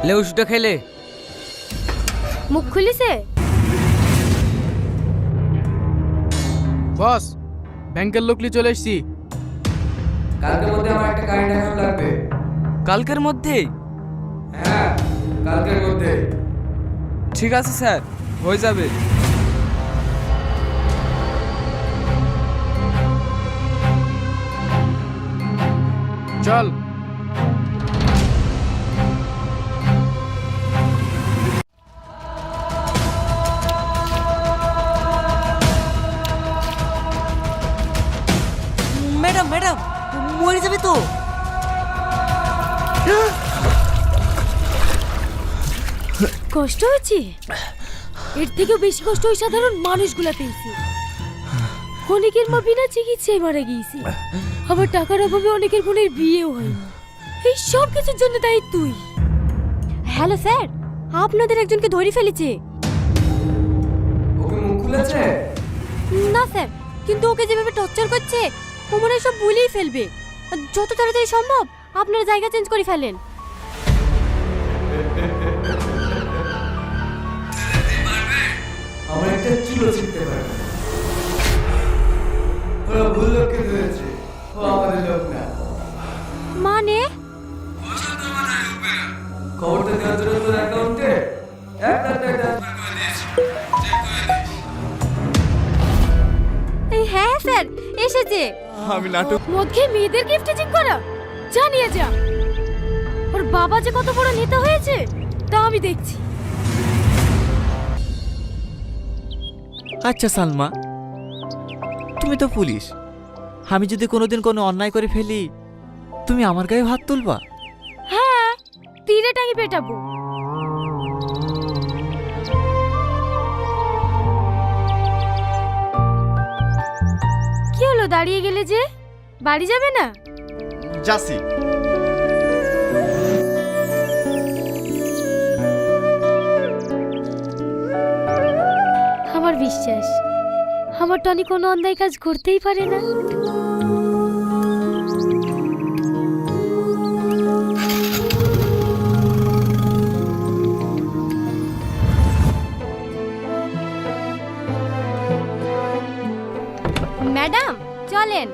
ले ওষুধটা খেলে মুখ খুলিছে। বস, ব্যাংকের লোক নিয়ে চলে এসেছি। কালকের মধ্যে আমার একটা কারেন্ট অ্যাকাউন্ট লাগবে। কালকের মধ্যে? হ্যাঁ, কালকের মধ্যে। ঠিক আছে স্যার, হয়ে যাবে। চল। ম্যাডাম ম্যাডাম মরে যাবে তো। কষ্ট হচ্ছে? এর থেকেও বেশি কষ্ট ওই সাধারণ মানুষগুলা পেয়েছে। অনেকের মা বিনা চিকিৎসায় মারা গিয়েছে, আবার টাকার অভাবে অনেকের বোনের বিয়েও হয়নি। এই সব কিছুর জন্য দায়ী তুই। হ্যালো স্যার, আপনাদের একজনকে ধরে ফেলেছে। ওকে মুখ খুলেছে? না স্যার, কিন্তু ওকে যেভাবে টর্চার করছে ও মনে হয় সব ভুলেই ফেলবে। যত তাড়াতাড়ি সম্ভব আপনারা জায়গা চেঞ্জ করে ফেলেন। আমার একটা চুলো ছিঁড়তে পারে। ওরা ভুল লোককে ধরেছে, ও আমাদের লোক না। মানে খবরটা দেওয়ার জন্য তোর অ্যাকাউন্টে 1 লাখ টাকা ট্রান্সফার করে দিয়েছি। চেক করে দিস। হ্যাঁ স্যার, এসেছে। আমি নাটক মদ খেয়ে মেয়েদের গিফট চেক করা, জানিয়ে যা। ওর বাবা যে কত বড় নেতা হয়েছে তা আমি দেখছি। আচ্ছা সালমা, তুমি তো পুলিশ। আমি যদি কোনোদিন কোনো অন্যায় করে ফেলি, তুমি আমার গায়ে হাত তুলবা? হ্যাঁ, তীরে টাঙি পেটাবো। কি হলো, দাঁড়িয়ে গেলে যে? বাড়ি যাবে না? যাচ্ছি। আমার বিশ্বাস আমার টনি কোনো অন্যায় কাজ করতেই পারে না। ম্যাডাম চলেন।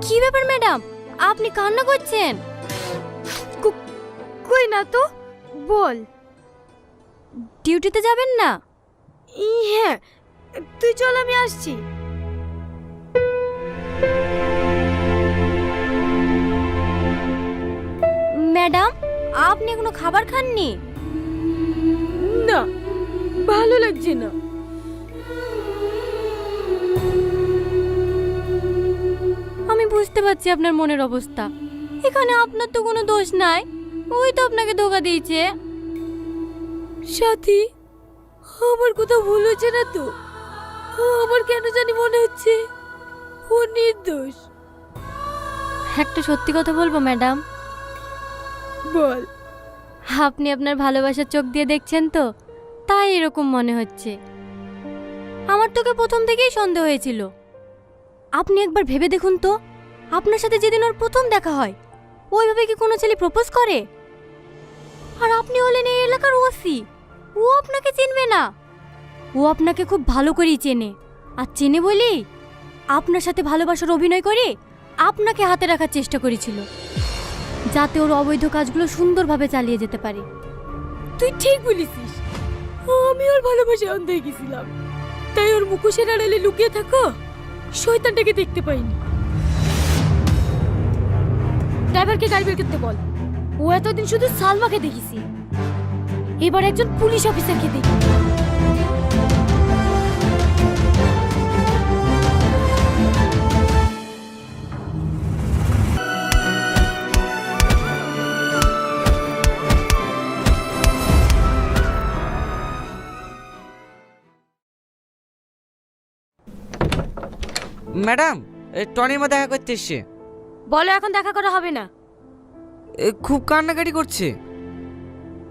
কি ব্যাপার ম্যাডাম, আপনি কান্না করছেন? কই না তো, বল। ডিউটিতে যাবেন না? হ্যাঁ, তুই চল, আমি আসছি। ম্যাডাম, আপনি এখনো খাবার খাননি? না, ভালো লাগছে না। আমি বুঝতে পারছি আপনার মনের অবস্থা। এখানে আপনার তো কোনো দোষ নাই, ওই তো আপনাকে ধোকা দিয়েছে। সাথী, আমার কোথাও ভুল হচ্ছে না তো? আমার কেন জানি মনে হচ্ছে ও নির্দোষ। একটা সত্যি কথা বলবো ম্যাডাম? বল। আপনি আপনার ভালোবাসার চোখ দিয়ে দেখছেন তো, তাই এরকম মনে হচ্ছে। আমার তোকে প্রথম থেকেই সন্দেহ হয়েছিল। আপনি একবার ভেবে দেখুন তো, আপনার সাথে যেদিন ওর প্রথম দেখা হয়, ওইভাবে কি কোনো ছেলে প্রপোজ করে? আর আপনি হলেন এই এলাকার ওসি, ও আপনাকে চিনবে না? ও আপনাকে খুব ভালো করেই চেনে, আর চেনে বলেই আপনার সাথে ভালোবাসার অভিনয় করে আপনাকে হাতে রাখার চেষ্টা করেছিল, যাতে ওর অবৈধ কাজগুলো সুন্দরভাবে চালিয়ে যেতে পারে। তুই ঠিক বলেছিস, আমি ওর ভালোবাসায় অন্ধ হয়ে গেছিলাম, তাই ওর মুখোশের আড়ালে লুকিয়ে থাকো শয়তানটাকে দেখতে পাইনি। ড্রাইভারকে গাড়ি বের করতে বল। ও এতদিন শুধু সালমাকে দেখেছি, এবার একজন পুলিশ অফিসারকে দেখি। ম্যাডাম, টনির মা দেখা করতে এসছে। বলো এখন দেখা করা হবে না। খুব কান্নাকাটি করছে।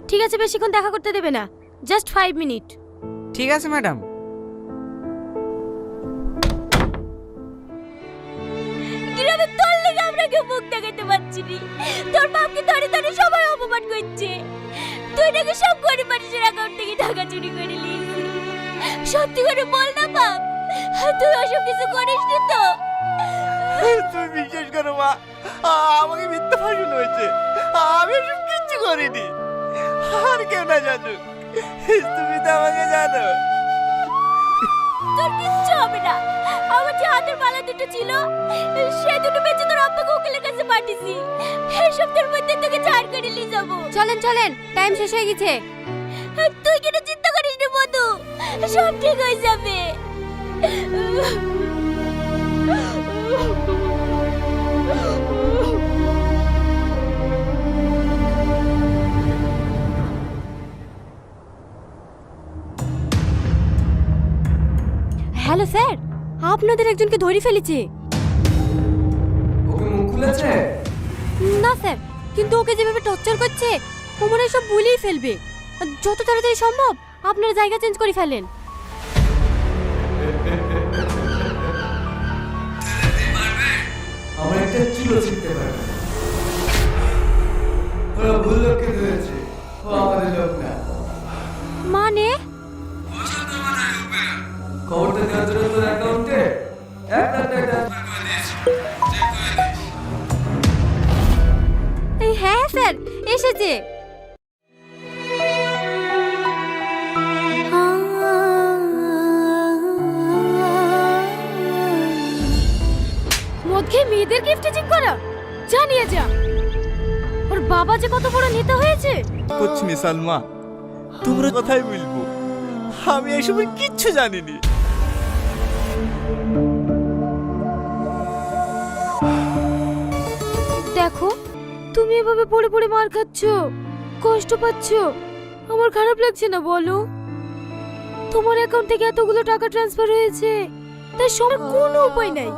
ঠিক আছে, বেশিক্ষণ দেখা করতে দেবে না, জাস্ট 5 মিনিট। ঠিক আছে ম্যাডাম। গ্রামে তোর লেগে আমরা কেউ মুখ দেখাতে পারছি পারিনি। তোর বাপকে ধরে ধরে সবাই অপমান করছে। তুই নাকি সব গরিব মানুষের অ্যাকাউন্ট থেকে টাকা চুরি করে নিয়েছিস। সত্যি করে বল না বাপ, তুই ওসব কিছু করিসনি তো? তুমি বিশ্বাস করো মা, আমাকে মিথ্যা ফাঁসানো হয়েছে। আমি এসব কিচ্ছু করিনি। আর কেউ না জানুক, তুমি তো আমাকে জানো। তোর কিচ্ছু হবে না। আমার যে হাতের মালা দুটো ছিল, সে দুটো বেঁচে তোর আব্বাকে উকিলের কাছে পাঠিয়েছি। এই সপ্তাহের মধ্যে তোকে ছাড় করে নিয়ে যাবো। চলেন চলেন, টাইম শেষ হয়ে গেছে। তুই কেন চিন্তা করিস না মধু, সব ঠিক হয়ে যাবে। হ্যালো স্যার, আপনাদের একজনকে ধরে ফেলেছে। ওকে মুখ খুলেছে? না স্যার, কিন্তু ওকে যেভাবে টর্চার করছে ও মনে হয় সব ভুলেই ফেলবে। যত তাড়াতাড়ি সম্ভব আপনারা জায়গা চেঞ্জ করে ফেলেন। আমার একটা চুলো ছিঁড়তে পারবে। ওরা ভুল লোককে ধরেছে, ও আমাদের লোক না। মানে খবরটা দেওয়ার জন্য তোর অ্যাকাউন্টে 1,00,000 টাকা ট্রান্সফার করে দিয়েছি। চেক করে দিস। হ্যাঁ স্যার, এসেছে। মদ খেয়ে মেয়েদের গিফটেজিং করা, জানিয়ে যা। ওর বাবা যে কত বড় নেতা হয়েছে। করছিনি সালমা, তোমরা কথাই বলবো, আমি এসবের কিচ্ছু জানিনি। দেখো, তুমি এভাবে পড়ে পড়ে মার খাচ্ছ, কষ্ট পাচ্ছ, আমার খারাপ লাগছে না বলো? তোমার অ্যাকাউন্ট থেকে এতগুলো টাকা ট্রান্সফার হয়েছে, তাই সবার কোনো উপায় নাই।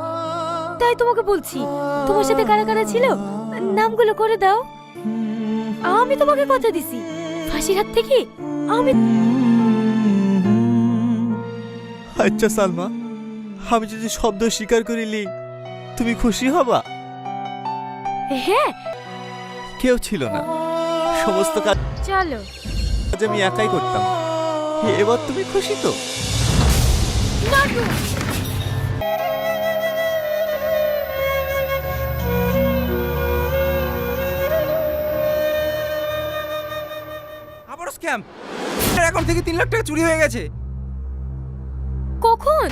তাই তোমাকে বলছি, তোমার সাথে কারা কারা ছিল নামগুলো করে দাও। আমি তোমাকে কথা দিছি, ফাঁসির হাত থেকে আমি। আচ্ছা সালমা, আমি যদি শব্দ স্বীকার করিলি তুমি খুশি হবা? হ্যাঁ। কেউ ছিল না, সমস্ত কাজ চলো। আমি একাই করতাম। এবার তুমি খুশি তো? নাটু, আবারও স্ক্যাম। এর অ্যাকাউন্ট থেকে 3 লাখ টাকা চুরি হয়ে গেছে। কখন?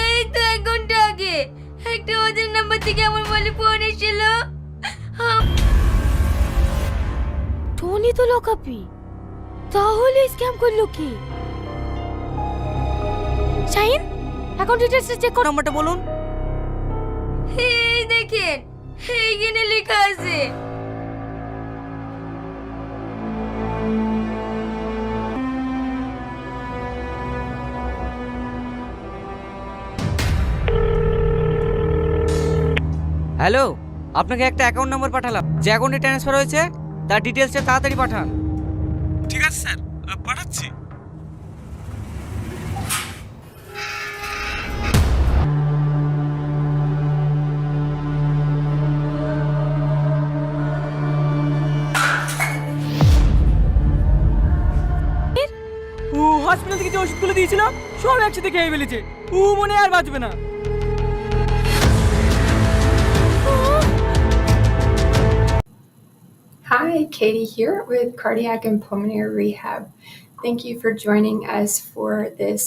এই তো 1 ঘন্টা আগে একটা ওদের নাম্বার থেকে আমার মোবাইলে ফোন এসেছিল। টনি তো লকাপি, তাহলে স্ক্যাম করলো কি? শাহিন, অ্যাকাউন্ট ডিটেইলস চেক করো। নাম্বারটা বলুন। এই দেখেন, এইখানে লেখা আছে। হ্যালো, আপনাকে একটা অ্যাকাউন্ট নাম্বার পাঠালাম। যে অ্যাকাউন্টে ট্রান্সফার হয়েছে তার ডিটেইলসটা তাড়াতাড়ি পাঠান। ঠিক আছে স্যার, পাঠাচ্ছি। ও হসপিটাল থেকে যে ওষুধগুলো দিয়েছিল সব একসাথে খেয়ে ফেলেছে। ও মনে আর বাঁচবে না। Hi, Katie here with Cardiac and Pulmonary Rehab. Thank you for joining us for this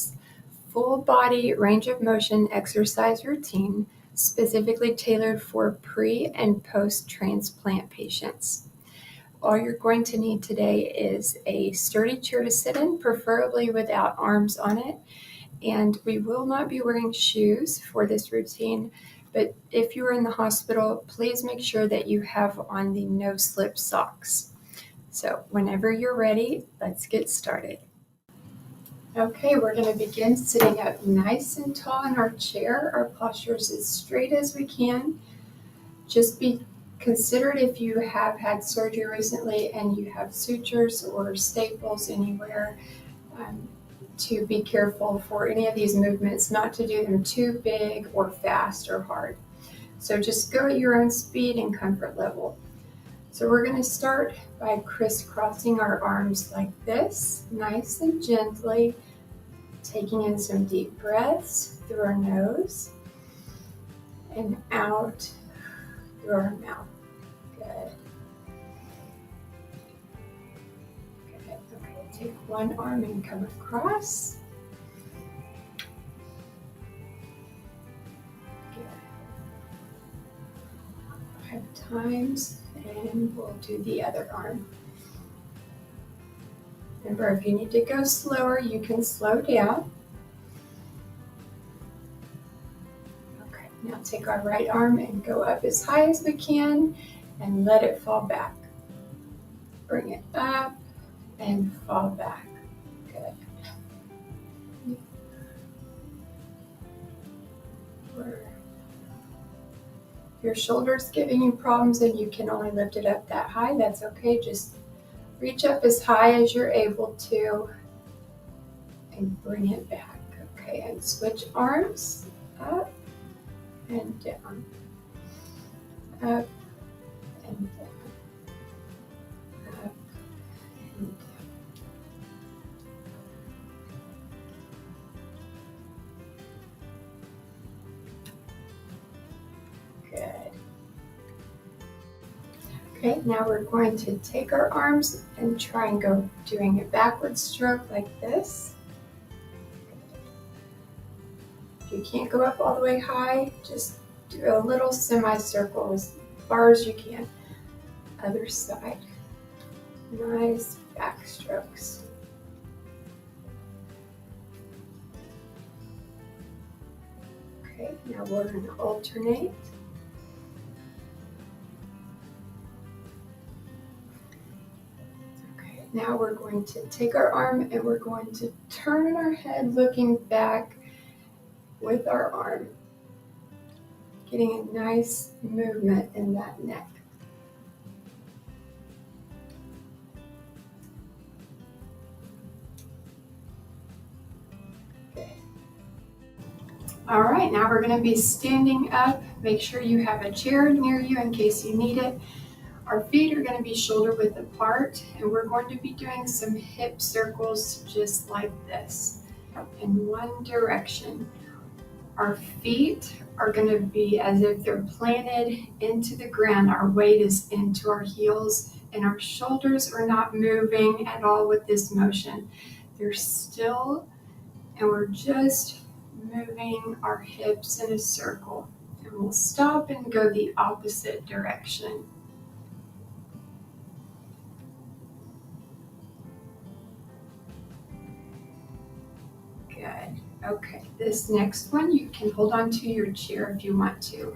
full body range of motion exercise routine specifically tailored for pre and post transplant patients. All you're going to need today is a sturdy chair to sit in, preferably without arms on it. And we will not be wearing shoes for this routine. But if you're in the hospital, please make sure that you have on the no-slip socks. So whenever you're ready, let's get started. Okay, we're going to begin sitting up nice and tall in our chair. Our posture is as straight as we can. Just be considerate if you have had surgery recently and you have sutures or staples anywhere. To be careful for any of these movements, not to do them too big or fast or hard. So just go at your own speed and comfort level. So we're going to start by crisscrossing our arms like this, nice and gently, taking in some deep breaths through our nose and out through our mouth. Good. Good. Okay, take one arm and come across. Good. 5 times, and we'll do the other arm. Remember, if you need to go slower, you can slow down. Okay, now take our right arm and go up as high as we can and let it fall back. Bring it up and fall back. Good. If your shoulder's giving you problems and you can only lift it up that high, that's okay. Just reach up as high as you're able to and bring it back. Okay, and switch arms, up and down, up and down, up and down. Good. Okay, now we're going to take our arms and try and go doing a backward stroke like this. If you can't go up all the way high, just do a little semicircle as far as you can. Other side. Nice back strokes. Okay, now we're going to alternate. Now we're going to take our arm and we're going to turn our head looking back with our arm, getting a nice movement in that neck. Okay. All right, now we're going to be standing up. Make sure you have a chair near you in case you need it. Our feet are going to be shoulder width apart, and we're going to be doing some hip circles just like this in one direction. Our feet are going to be as if they're planted into the ground. Our weight is into our heels, and our shoulders are not moving at all with this motion. They're still, and we're just moving our hips in a circle. And we'll stop and go the opposite direction. Good. Okay, this next one, you can hold on to your chair if you want to.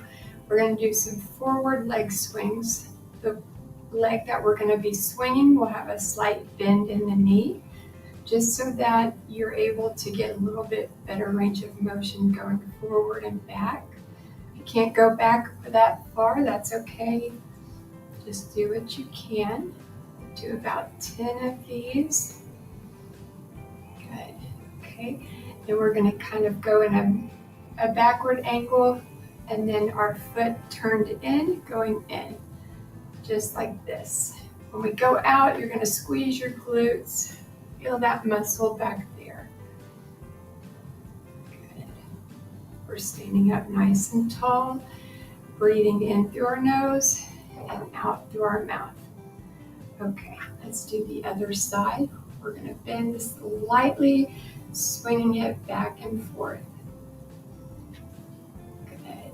We're going to do some forward leg swings. The leg that we're going to be swinging will have a slight bend in the knee, just so that you're able to get a little bit better range of motion going forward and back. If you can't go back that far, that's okay. Just do what you can. Do about 10 of these. Good. Okay. Then we're going to kind of go in a backward angle, and then our foot turned in, going in, just like this. When we go out, you're going to squeeze your glutes, feel that muscle back there. Good. We're standing up nice and tall, breathing in through our nose and out through our mouth. Okay, let's do the other side. We're going to bend slightly, swinging it back and forth. Good.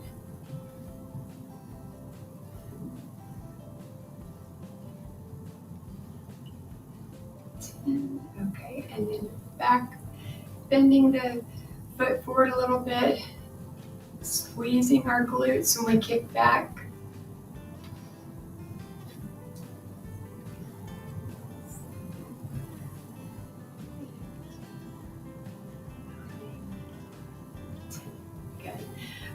Okay, and then back, bending the foot forward a little bit, squeezing our glutes when we kick back.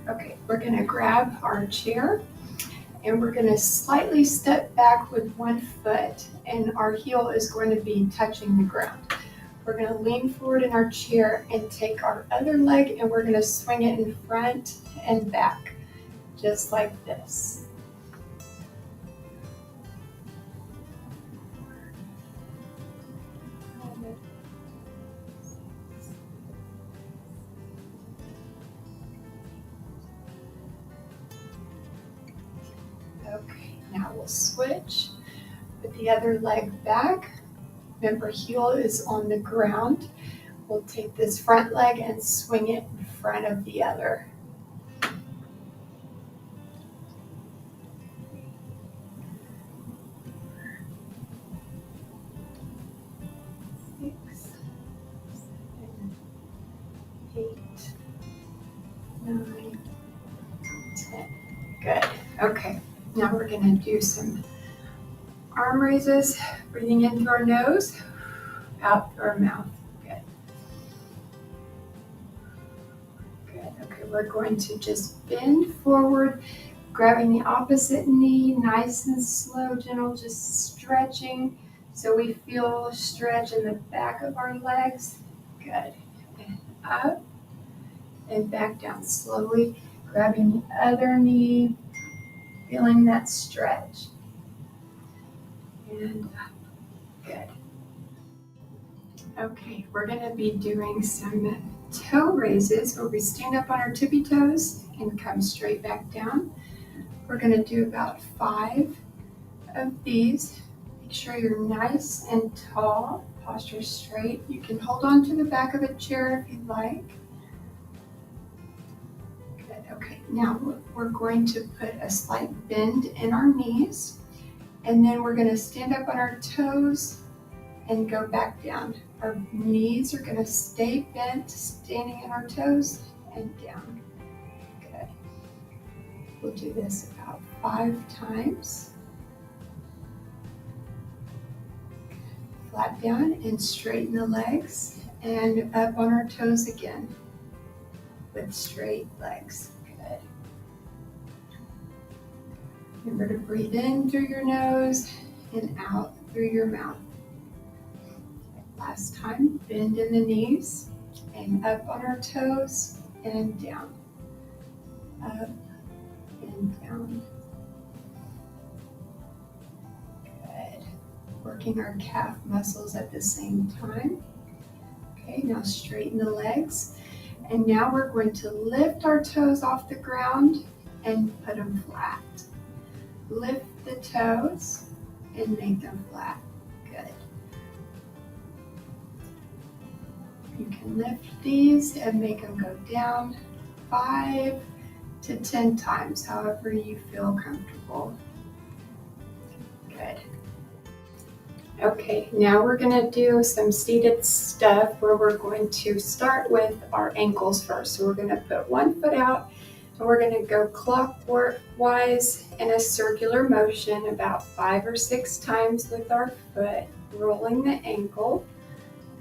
Okay, we're going to grab our chair and we're going to slightly step back with one foot, and our heel is going to be touching the ground. We're going to lean forward in our chair and take our other leg and we're going to swing it in front and back, just like this. Okay, now we'll switch. Put the other leg back. Remember, heel is on the ground. We'll take this front leg and swing it in front of the other. Six, 7, 8, 9, 10. Good. Okay, now we're going to do some arm raises, breathing in through our nose, out through our mouth. Good. Good. Okay, we're going to just bend forward, grabbing the opposite knee, nice and slow, gentle, just stretching so we feel stretch in the back of our legs. Good. And up and back down slowly, grabbing the other knee, feeling that stretch. And up. Good. Okay, we're going to be doing some toe raises where we stand up on our tippy toes and come straight back down. We're going to do about 5 of these. Make sure you're nice and tall, posture straight. You can hold on to the back of a chair if you'd like. Good. Okay, now we're going to put a slight bend in our knees, and then we're going to stand up on our toes and go back down. Our knees are going to stay bent, standing on our toes and down. Good. We'll do this about 5 times. Flat down and straighten the legs and up on our toes again with straight legs. Good. Remember to breathe in through your nose and out through your mouth. Last time, bend in the knees and up on our toes and down. Up and down. Good. Working our calf muscles at the same time. Okay, now straighten the legs. And now we're going to lift our toes off the ground and put them flat. Lift the toes and make them flat. Good. You can lift these and make them go down 5 to 10 times, however you feel comfortable. Good. Okay, now we're going to do some seated stuff where we're going to start with our ankles first. So we're going to put one foot out and we're going to go clockwise in a circular motion about 5 or 6 times with our foot, rolling the ankle,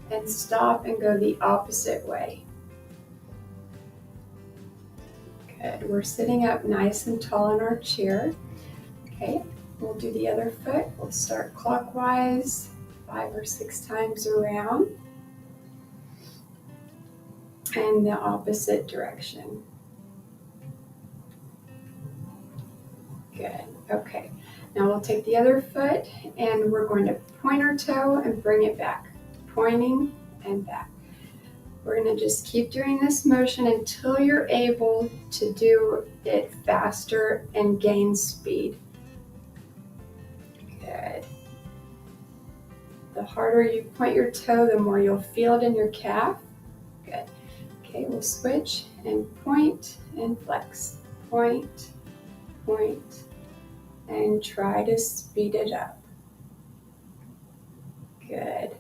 and stop and go the opposite way. Good. We're sitting up nice and tall in our chair. Okay, we'll do the other foot. We'll start clockwise 5 or 6 times around and the opposite direction. Good. Okay, now we'll take the other foot and we're going to point our toe and bring it back. Pointing and back. We're going to just keep doing this motion until you're able to do it faster and gain speed. Good. The harder you point your toe, the more you'll feel it in your calf. Good. Okay, we'll switch and point and flex. Point, point, and try to speed it up. Good.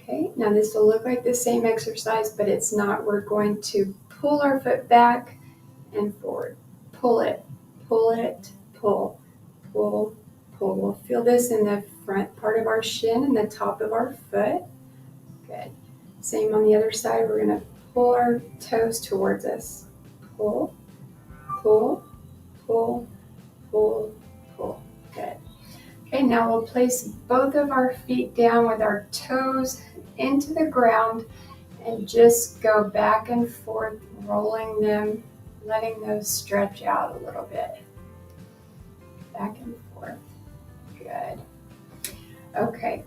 Okay, now this will look like the same exercise, but it's not. We're going to pull our foot back and forward. Pull it, pull it, pull, pull, pull. We'll feel this in the front part of our shin and the top of our foot. Good. Same on the other side. We're going to pull our toes towards us. Pull, pull, pull, pull, pull. Good. Okay, now we'll place both of our feet down with our toes into the ground and just go back and forth, rolling them letting those stretch out a little bit. Back and forth. Good. Okay,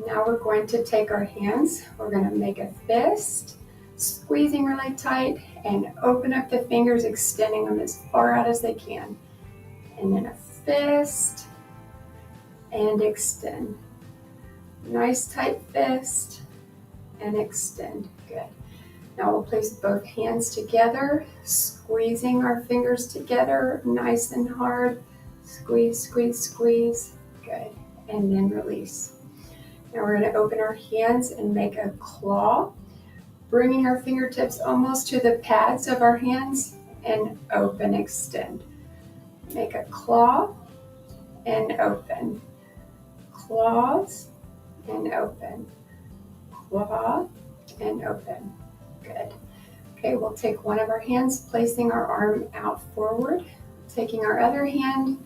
now we're going to take our hands. We're going to make a fist, squeezing really tight, and open up the fingers, extending them as far out as they can. And then a fist, and extend. Nice tight fist, and extend. Good. Now we'll place both hands together, squeezing our fingers together, nice and hard. Squeeze, squeeze, squeeze. Good. And then release. Now we're going to open our hands and make a claw, bringing our fingertips almost to the pads of our hands, and open, extend. Make a claw and open. Claws and open. Claw and open. Good. Okay, we'll take one of our hands, placing our arm out forward, taking our other hand,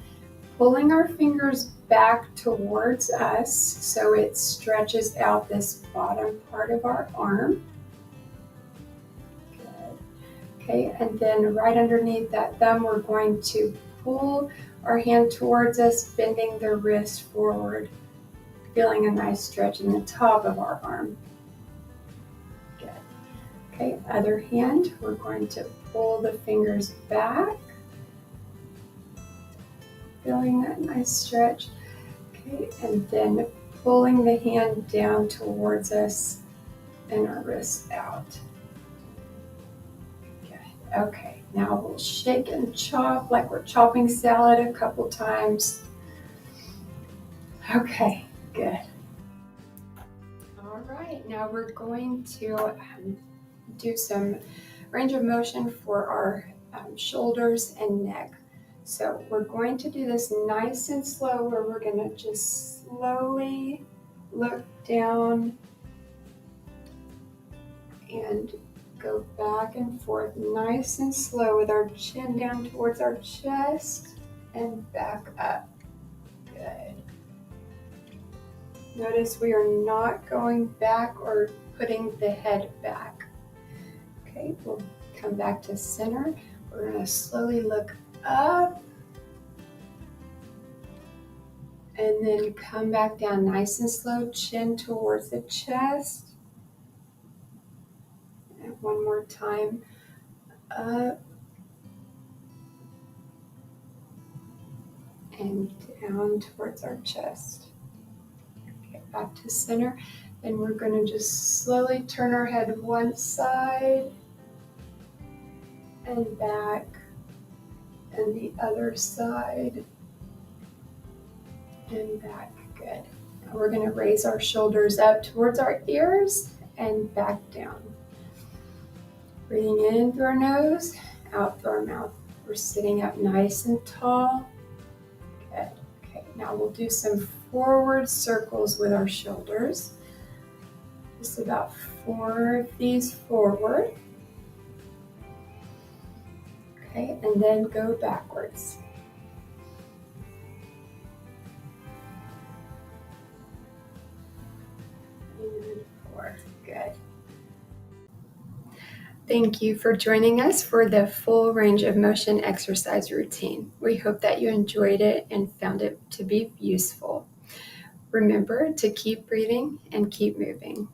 pulling our fingers back towards us so it stretches out this bottom part of our arm. Good. Okay, and then right underneath that thumb, we're going to pull our hand towards us, bending the wrist forward, feeling a nice stretch in the top of our arm. Good. Okay, other hand, we're going to pull the fingers back, feeling that nice stretch. Okay, and then pulling the hand down towards us and our wrists out. Good. Okay, now we'll shake and chop like we're chopping salad a couple times. Okay, good. All right, now we're going to do some range of motion for our shoulders and neck. So we're going to do this nice and slow, where we're going to just slowly look down and go back and forth, nice and slow, with our chin down towards our chest and back up. Good. Notice we are not going back or putting the head back. Okay, we'll come back to center. We're going to slowly look up and then come back down nice and slow, chin towards the chest. And one more time, up and down towards our chest. Okay, back to center. And we're going to just slowly turn our head one side and back, and the other side and back. Good. Now we're going to raise our shoulders up towards our ears and back down. Breathing in through our nose, out through our mouth. We're sitting up nice and tall. Good. Okay, now we'll do some forward circles with our shoulders. Just about 4 of these forward. Okay, and then go backwards. And 4. Good. Thank you for joining us for the full range of motion exercise routine. We hope that you enjoyed it and found it to be useful. Remember to keep breathing and keep moving.